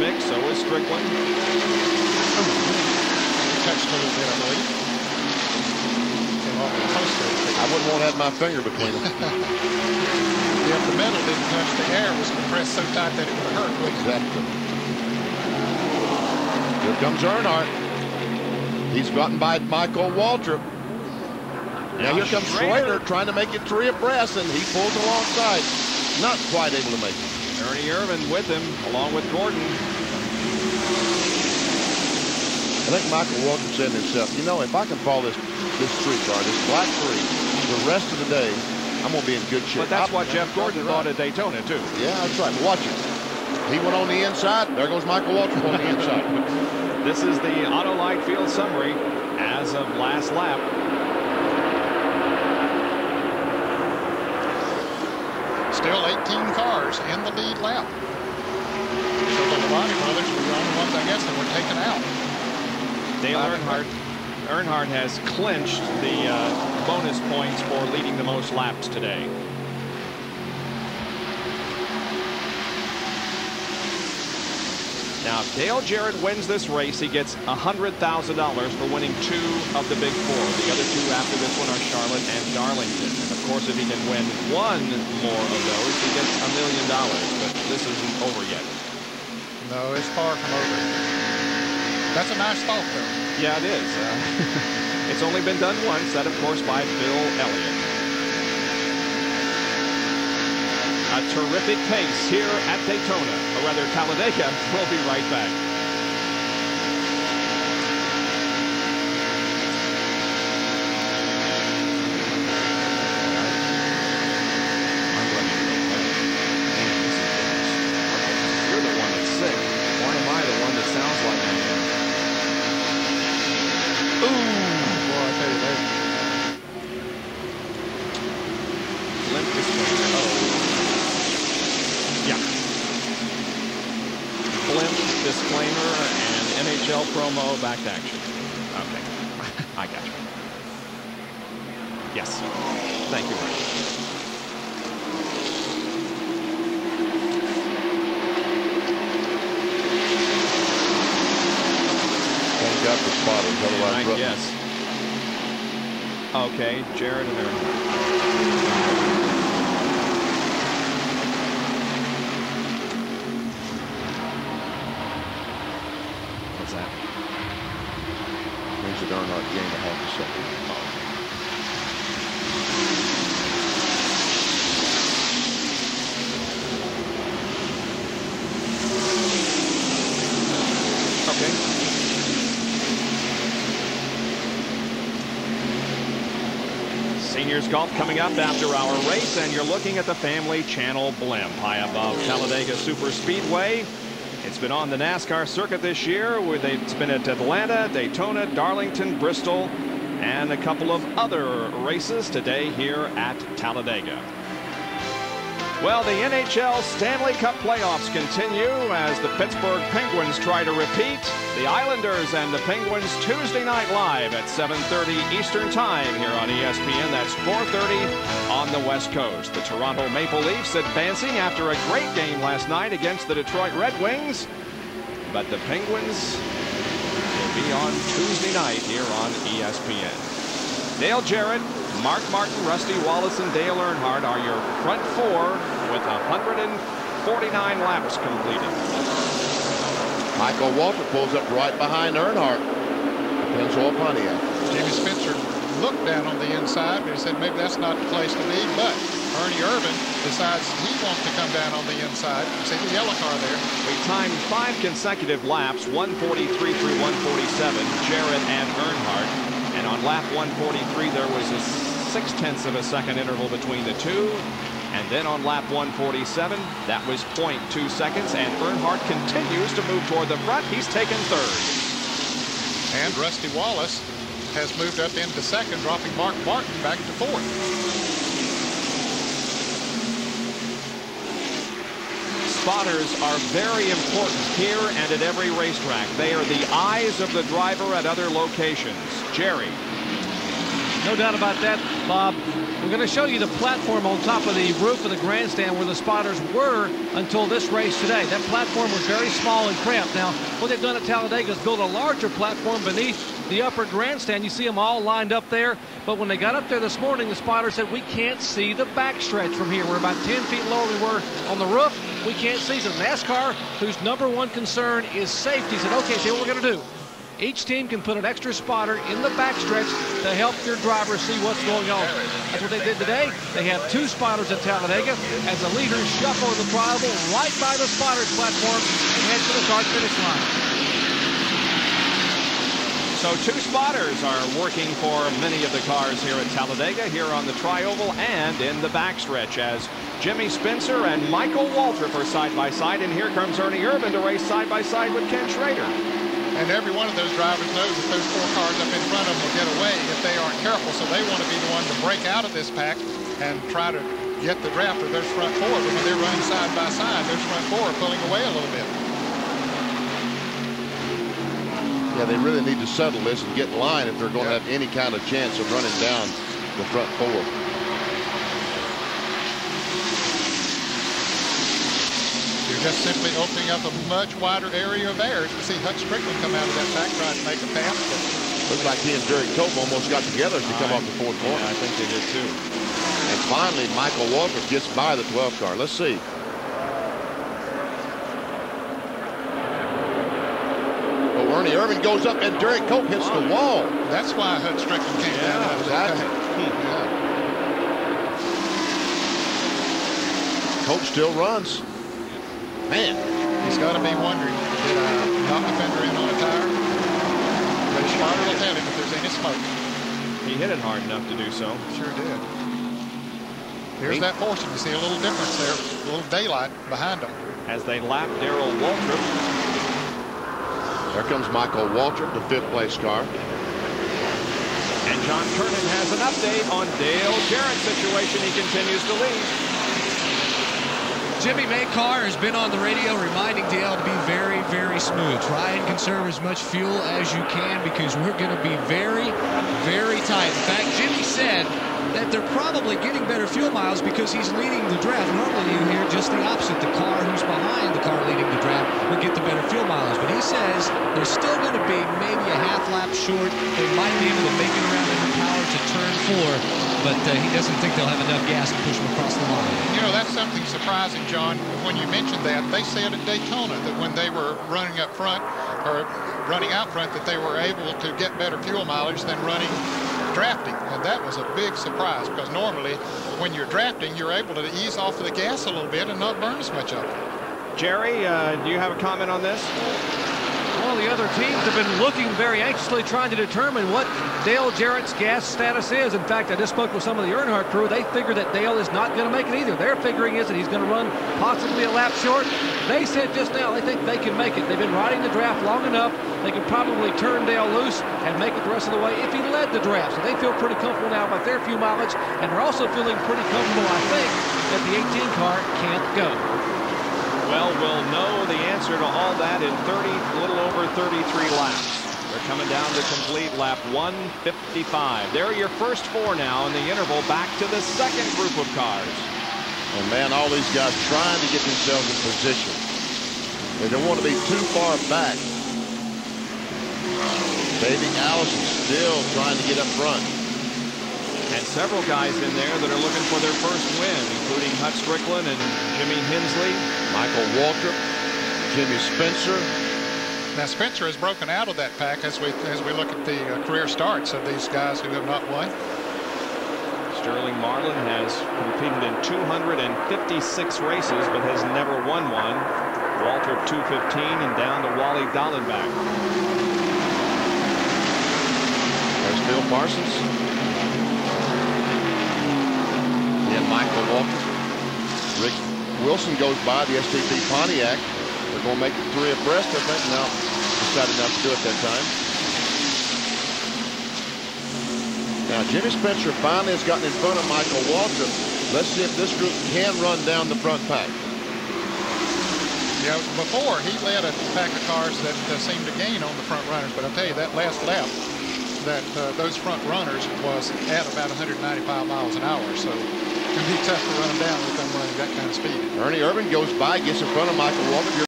mix. So is Strickland. Touched a little bit, I believe. I wouldn't want to have my finger between them. If the metal didn't touch the air, it was compressed so tight that it would hurt. Exactly. Here comes Earnhardt. He's gotten by Michael Waltrip. Now here comes Schrader trying to make it 3 abreast, and he pulls alongside. Not quite able to make it. Ernie Irvan with him, along with Gordon. I think Michael Waltrip said to himself, you know, if I can follow this street car, this black 3, the rest of the day, I'm going to be in good shape. But that's what Jeff Gordon thought at Daytona, too. Yeah, that's right. Watch it. He went on the inside. There goes Michael Waltrip on the inside. This is the Auto Light Field summary as of last lap. Still 18 cars in the lead lap. So the Labonte brothers were the only ones, I guess, that were taken out. Dale Earnhardt has clinched the bonus points for leading the most laps today. Now, if Dale Jarrett wins this race, he gets $100,000 for winning 2 of the big 4. The other 2 after this one are Charlotte and Darlington. And of course, if he can win 1 more of those, he gets $1 million. But this isn't over yet. No, it's far from over. That's a nice thought, though. Yeah, it is. It's only been done once. That, of course, by Bill Elliott. A terrific pace here at Daytona, or rather Talladega. We'll be right back. You're the one that's sick. Why am I the one that sounds like that? Ooh! Boy, I tell you that. Limp disclaimer. Oh. Yeah. Blimp, disclaimer, and NHL promo, back to action. Okay. I got you. Yes. Thank you, Mark. Thank God for spotters, otherwise. Right, yes. Okay, Jarrett and Earnhardt. Earnhardt gained a half a second. Okay. Seniors Golf coming up after our race, and you're looking at the Family Channel blimp high above Talladega Superspeedway. It's been on the NASCAR circuit this year. It's been at Atlanta, Daytona, Darlington, Bristol, and a couple of other races today here at Talladega. Well, the NHL Stanley Cup playoffs continue as the Pittsburgh Penguins try to repeat. The Islanders and the Penguins Tuesday night live at 7:30 Eastern Time here on ESPN. That's 4:30 on the West Coast. The Toronto Maple Leafs advancing after a great game last night against the Detroit Red Wings. But the Penguins will be on Tuesday night here on ESPN. Dale Jarrett, Mark Martin, Rusty Wallace, and Dale Earnhardt are your front 4 with 149 laps completed. Michael Waltrip pulls up right behind Earnhardt. Depends on Pontiac. Jimmy Spencer looked down on the inside, but he said maybe that's not the place to be. But Ernie Irvan decides he wants to come down on the inside. See the yellow car there. We timed 5 consecutive laps, 143 through 147, Jarrett and Earnhardt. And on lap 143, there was a 0.6 of a second interval between the two. And then on lap 147, that was 0.2 seconds. And Earnhardt continues to move toward the front. He's taken 3rd. And Rusty Wallace has moved up into 2nd, dropping Mark Martin back to 4th. Spotters are very important here and at every racetrack. They are the eyes of the driver at other locations. Jerry. No doubt about that, Bob. We're going to show you the platform on top of the roof of the grandstand where the spotters were until this race today. That platform was very small and cramped. Now, what they've done at Talladega is build a larger platform beneath the upper grandstand. You see them all lined up there. But when they got up there this morning, the spotters said, we can't see the backstretch from here. We're about 10 feet lower than we were on the roof. We can't see. So NASCAR, whose #1 concern is safety, said, okay, see what we're going to do. Each team can put an extra spotter in the backstretch to help your driver see what's going on. That's what they did today. They have 2 spotters at Talladega as the leaders shuffle the tribal right by the spotters platform and head to the start finish line. So 2 spotters are working for many of the cars here at Talladega, here on the tri-oval and in the backstretch, as Jimmy Spencer and Michael Waltrip are side by side, and here comes Ernie Irvan to race side by side with Ken Schrader. And every one of those drivers knows that those 4 cars up in front of them will get away if they aren't careful. So they want to be the one to break out of this pack and try to get the draft of those front 4. But when they're running side by side, those front 4 are pulling away a little bit. Yeah, they really need to settle this and get in line if they're going to have any kind of chance of running down the front 4. You're just simply opening up a much wider area of air. You see Hut Strickland come out of that pack trying to make a pass. Looks like he and Jarrett almost got together to come off the 4th corner. Yeah, I think they did too. And finally, Michael Waltrip gets by the 12 car. Let's see. Oh, Ernie Irvan goes up and Jarrett Cope hits the wall. That's why Hut Strickland came down out of that pack. Cope still runs. Man, he's got to be wondering, did I knock a fender in on a tire? But his spotter will tell him if there's any smoke. He hit it hard enough to do so. Sure did. Here's that portion. You see a little difference there, a little daylight behind him. As they lap Darrell Waltrip. There comes Michael Waltrip, the 5th place car. And John Kernan has an update on Dale Jarrett's situation. He continues to lead. Jimmy Maycar has been on the radio reminding Dale to be very, very smooth. Try and conserve as much fuel as you can because we're going to be very, very tight. In fact, Jimmy said that they're probably getting better fuel miles because he's leading the draft. Normally you hear just the opposite. The car who's behind the car leading the draft will get the better fuel miles. But he says they're still going to be maybe a half lap short. They might be able to make it around in the power to turn 4. But he doesn't think they'll have enough gas to push them across the line. You know, that's something surprising, John. When you mentioned that, they said at Daytona that when they were running up front or running out front that they were able to get better fuel mileage than running drafting. And that was a big surprise because normally when you're drafting, you're able to ease off of the gas a little bit and not burn as much of it. Jerry, do you have a comment on this? Well, the other teams have been looking very anxiously trying to determine what Dale Jarrett's gas status is. In fact, I just spoke with some of the Earnhardt crew. They figure that Dale is not going to make it either. Their figuring is that he's going to run possibly a lap short. They said just now they think they can make it. They've been riding the draft long enough. They could probably turn Dale loose and make it the rest of the way if he led the draft. So they feel pretty comfortable now about their fuel mileage. And they're also feeling pretty comfortable, I think, that the 18 car can't go. Well, we'll know the answer to all that in a little over 33 laps. They're coming down to complete lap 155. There are your first 4 now in the interval back to the second group of cars. And man, all these guys trying to get themselves in position. They don't want to be too far back. Baby Allison still trying to get up front. And several guys in there that are looking for their first win, including Hut Strickland and Jimmy Hensley. Michael Waltrip, Jimmy Spencer. Now Spencer has broken out of that pack as we look at the career starts of these guys who have not won. Sterling Marlin has competed in 256 races but has never won one. Waltrip 215 and down to Wally Dallenbach. There's Phil Parsons. And Michael Waltrip. Rick Wilson goes by the STP Pontiac. They're going to make it 3 abreast, I think. No, decided not to do it that time. Now, Jimmy Spencer finally has gotten in front of Michael Waltrip. Let's see if this group can run down the front pack. Yeah, before he led a pack of cars that seemed to gain on the front runners, but I'll tell you that last lap, those front runners was at about 195 miles an hour. So it's going to be tough to run them down with them running that kind of speed. Ernie Irvan goes by, gets in front of Michael Waltrip.